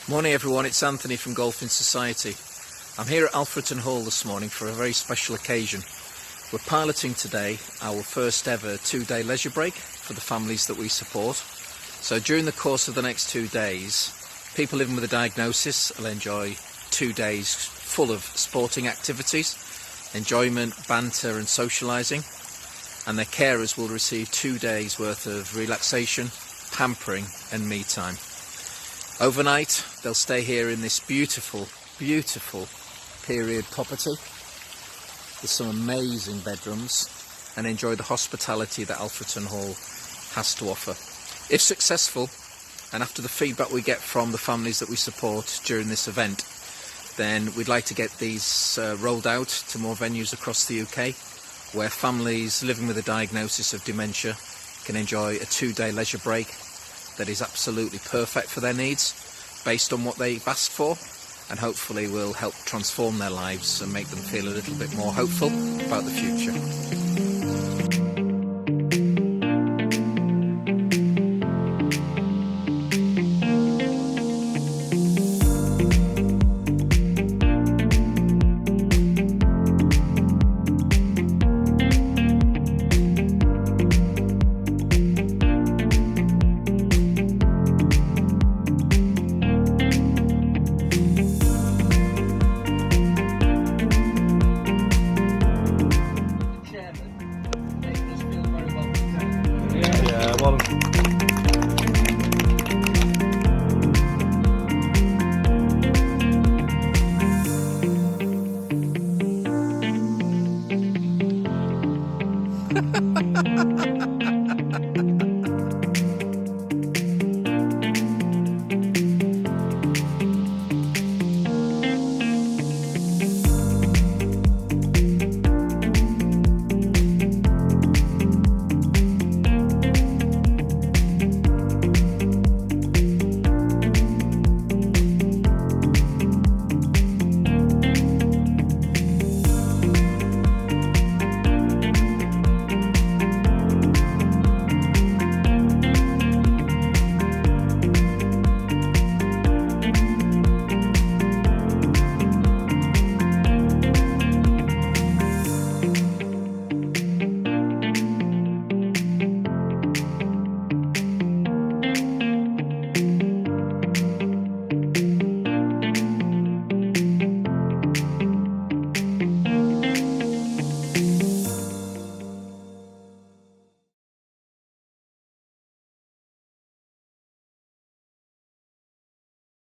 Morning everyone, it's Anthony from Golfing Society. I'm here at Alfreton Hall this morning for a very special occasion. We're piloting today our first ever 2-day leisure break for the families that we support. So during the course of the next 2 days, people living with a diagnosis will enjoy 2 days full of sporting activities, enjoyment, banter and socialising, and their carers will receive 2 days worth of relaxation, pampering and me time. Overnight, they'll stay here in this beautiful, beautiful period property with some amazing bedrooms and enjoy the hospitality that Alfreton Hall has to offer. If successful, and after the feedback we get from the families that we support during this event, then we'd like to get these rolled out to more venues across the UK where families living with a diagnosis of dementia can enjoy a 2-day leisure break that is absolutely perfect for their needs based on what they've asked for, and hopefully will help transform their lives and make them feel a little bit more hopeful about the future.